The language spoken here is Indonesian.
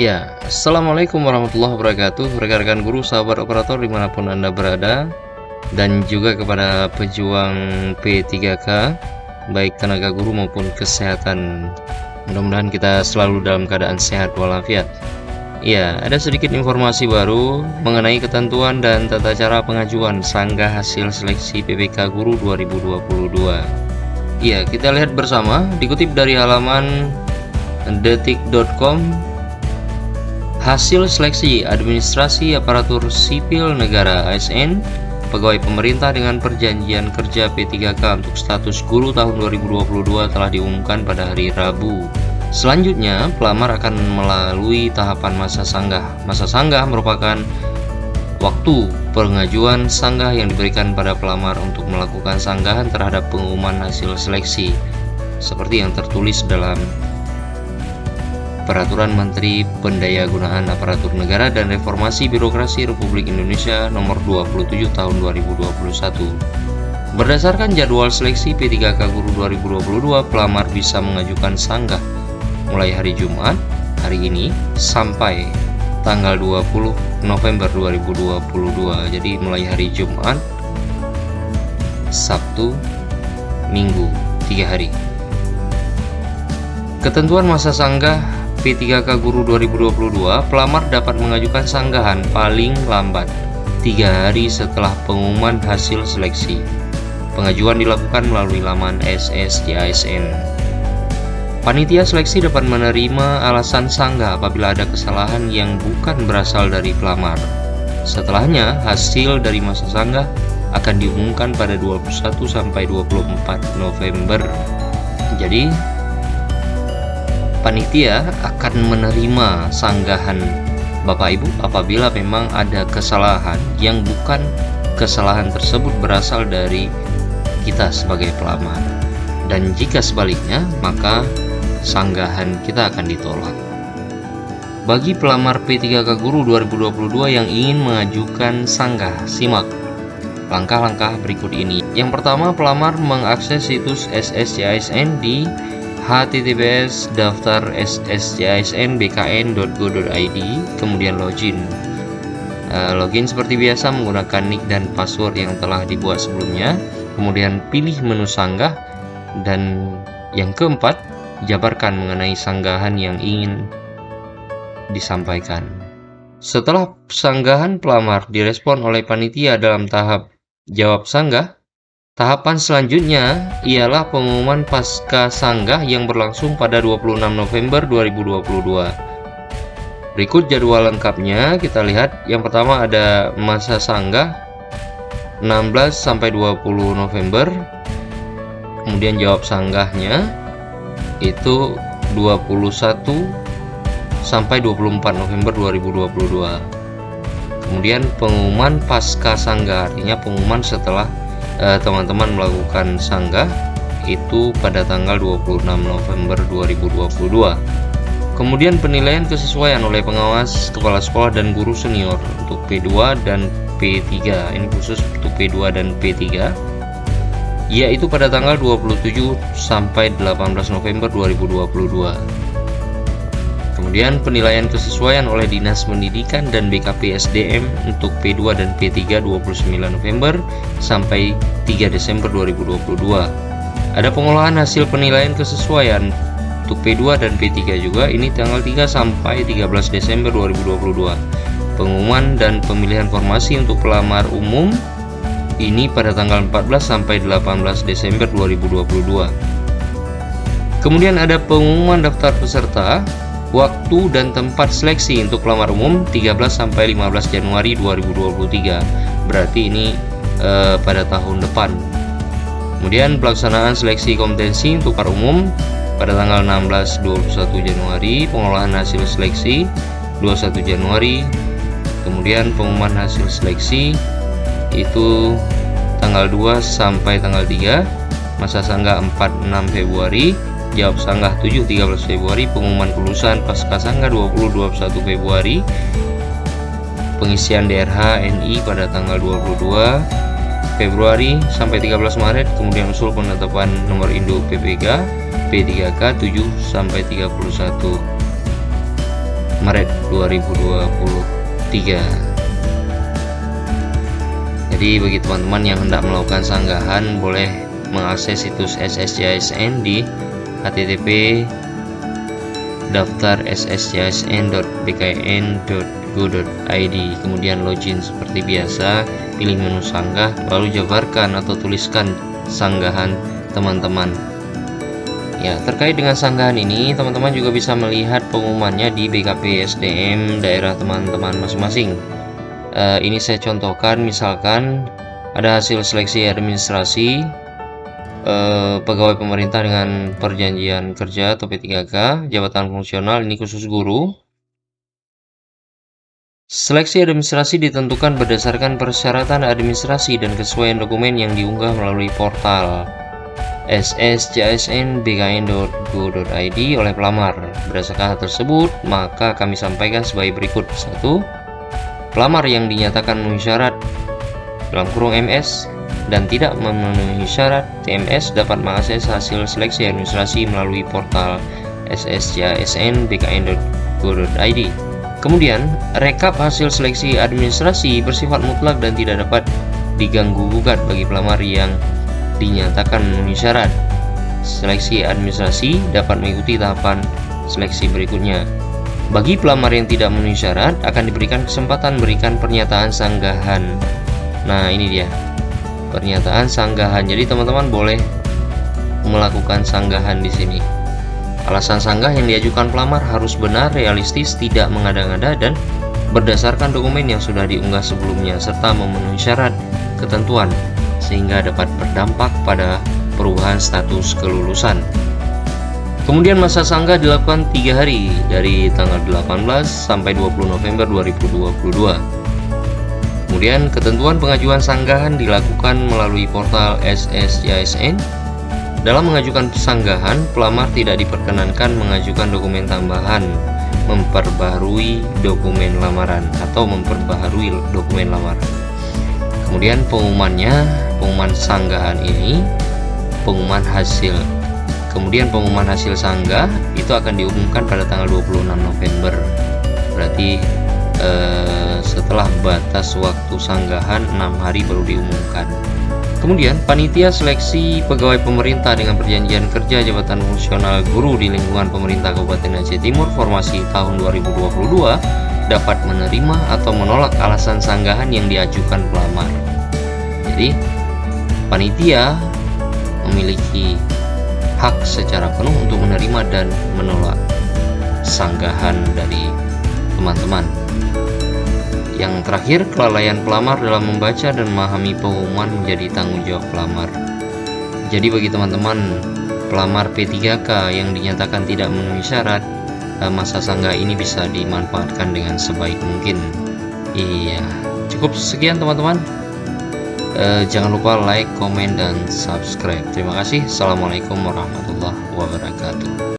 Ya, Assalamualaikum warahmatullahi wabarakatuh, rekan-rekan guru, sahabat operator dimanapun Anda berada, dan juga kepada pejuang P3K, baik tenaga guru maupun kesehatan. Mudah-mudahan kita selalu dalam keadaan sehat walafiat. Ya, ada sedikit informasi baru mengenai ketentuan dan tata cara pengajuan sanggah hasil seleksi PPK Guru 2022. Ya, kita lihat bersama, dikutip dari halaman detik.com. Hasil seleksi administrasi aparatur sipil negara ASN pegawai pemerintah dengan perjanjian kerja P3K untuk status guru tahun 2022 telah diumumkan pada hari Rabu. Selanjutnya, pelamar akan melalui tahapan masa sanggah. Masa sanggah merupakan waktu pengajuan sanggah yang diberikan pada pelamar untuk melakukan sanggahan terhadap pengumuman hasil seleksi, seperti yang tertulis dalam Peraturan Menteri Pendayagunaan Aparatur Negara dan Reformasi Birokrasi Republik Indonesia Nomor 27 Tahun 2021. Berdasarkan jadwal seleksi P3K Guru 2022, pelamar bisa mengajukan sanggah mulai hari Jumat, hari ini, sampai tanggal 20 November 2022. Jadi mulai hari Jumat, Sabtu, Minggu, 3 hari. Ketentuan masa sanggah P3K Guru 2022, pelamar dapat mengajukan sanggahan paling lambat 3 hari setelah pengumuman hasil seleksi. Pengajuan dilakukan melalui laman SSCASN. Panitia seleksi dapat menerima alasan sanggah apabila ada kesalahan yang bukan berasal dari pelamar. Setelahnya, hasil dari masa sanggah akan diumumkan pada 21 sampai 24 November. Jadi, panitia akan menerima sanggahan Bapak Ibu apabila memang ada kesalahan yang bukan kesalahan tersebut berasal dari kita sebagai pelamar. Dan jika sebaliknya, maka sanggahan kita akan ditolak. Bagi pelamar P3K Guru 2022 yang ingin mengajukan sanggah, simak langkah-langkah berikut ini. Yang pertama, pelamar mengakses situs SSCASN di https://daftar sscisnbkn.go.id, kemudian login. Login seperti biasa menggunakan nick dan password yang telah dibuat sebelumnya, kemudian pilih menu sanggah, dan yang keempat, jabarkan mengenai sanggahan yang ingin disampaikan. Setelah sanggahan pelamar direspon oleh panitia dalam tahap jawab sanggah, tahapan selanjutnya ialah pengumuman pasca sanggah yang berlangsung pada 26 November 2022. Berikut jadwal lengkapnya, kita lihat. Yang pertama ada masa sanggah 16 sampai 20 November. Kemudian jawab sanggahnya itu 21 sampai 24 November 2022. Kemudian pengumuman pasca sanggah, artinya pengumuman setelah teman-teman melakukan sanggah itu pada tanggal 26 November 2022. Kemudian penilaian kesesuaian oleh pengawas kepala sekolah dan guru senior untuk P2 dan P3. Ini khusus untuk P2 dan P3, yaitu pada tanggal 27 sampai 18 November 2022. Kemudian penilaian kesesuaian oleh Dinas Pendidikan dan BKP SDM untuk P2 dan P3 29 November sampai 3 Desember 2022. Ada pengolahan hasil penilaian kesesuaian untuk P2 dan P3 juga, ini tanggal 3 sampai 13 Desember 2022. Pengumuman dan pemilihan formasi untuk pelamar umum ini pada tanggal 14 sampai 18 Desember 2022. Kemudian ada pengumuman daftar peserta, waktu dan tempat seleksi untuk pelamar umum 13 sampai 15 Januari 2023. Berarti ini pada tahun depan. Kemudian pelaksanaan seleksi kompetensi untuk pelamar umum pada tanggal 16-21 Januari, pengolahan hasil seleksi 21 Januari. Kemudian pengumuman hasil seleksi itu tanggal 2 sampai tanggal 3, masa sanggah 4-6 Februari, jawab sanggah 7-13 Februari, pengumuman kelulusan pasca sanggah 20-21 Februari, pengisian DRH NI pada tanggal 22 Februari sampai 13 Maret, kemudian usul penetapan nomor induk PPK P3K 7 sampai 31. Maret 2023. Jadi bagi teman-teman yang hendak melakukan sanggahan boleh mengakses situs SSJASN di http daftar ssjasn.bkn.go.id, kemudian login seperti biasa, pilih menu sanggah, lalu jabarkan atau tuliskan sanggahan teman-teman. Ya, terkait dengan sanggahan ini, teman-teman juga bisa melihat pengumumannya di BKP SDM daerah teman-teman masing-masing. Ini saya contohkan, misalkan ada hasil seleksi administrasi pegawai pemerintah dengan perjanjian kerja atau P3K, jabatan fungsional, ini khusus guru. Seleksi administrasi ditentukan berdasarkan persyaratan administrasi dan kesesuaian dokumen yang diunggah melalui portal ssjasn.bkn.go.id oleh pelamar. Berdasarkan hal tersebut, maka kami sampaikan sebagai berikut. 1. Pelamar yang dinyatakan memenuhi syarat dalam kurung MS dan tidak memenuhi syarat TMS dapat mengakses hasil seleksi administrasi melalui portal ssjasn.bkn.go.id. Kemudian, rekap hasil seleksi administrasi bersifat mutlak dan tidak dapat diganggu-gugat bagi pelamar yang dinyatakan memenuhi syarat. Seleksi administrasi dapat mengikuti tahapan seleksi berikutnya. Bagi pelamar yang tidak memenuhi syarat, akan diberikan kesempatan berikan pernyataan sanggahan. Nah, ini dia pernyataan sanggahan. Jadi teman-teman boleh melakukan sanggahan di sini. Alasan sanggah yang diajukan pelamar harus benar, realistis, tidak mengada-ngada, dan berdasarkan dokumen yang sudah diunggah sebelumnya serta memenuhi syarat ketentuan sehingga dapat berdampak pada perubahan status kelulusan. Kemudian masa sanggah dilakukan 3 hari dari tanggal 18 sampai 20 November 2022. Kemudian ketentuan pengajuan sanggahan dilakukan melalui portal SSJASN. Dalam mengajukan sanggahan, pelamar tidak diperkenankan mengajukan dokumen tambahan, memperbaharui dokumen lamaran atau memperbaharui dokumen lamaran. Kemudian pengumuman sanggahan ini, pengumuman hasil sanggah itu akan diumumkan pada tanggal 26 November. Berarti setelah batas waktu sanggahan 6 hari baru diumumkan. Kemudian panitia seleksi pegawai pemerintah dengan perjanjian kerja jabatan fungsional guru di lingkungan pemerintah Kabupaten Aceh Timur formasi tahun 2022 dapat menerima atau menolak alasan sanggahan yang diajukan pelamar. Jadi panitia memiliki hak secara penuh untuk menerima dan menolak sanggahan dari teman-teman. Yang terakhir, kelalaian pelamar dalam membaca dan memahami pengumuman menjadi tanggung jawab pelamar. Jadi bagi teman-teman pelamar P3K yang dinyatakan tidak memenuhi syarat, masa sanggah ini bisa dimanfaatkan dengan sebaik mungkin. Iya, cukup sekian teman-teman. Jangan lupa like, komen, dan subscribe. Terima kasih. Assalamualaikum warahmatullahi wabarakatuh.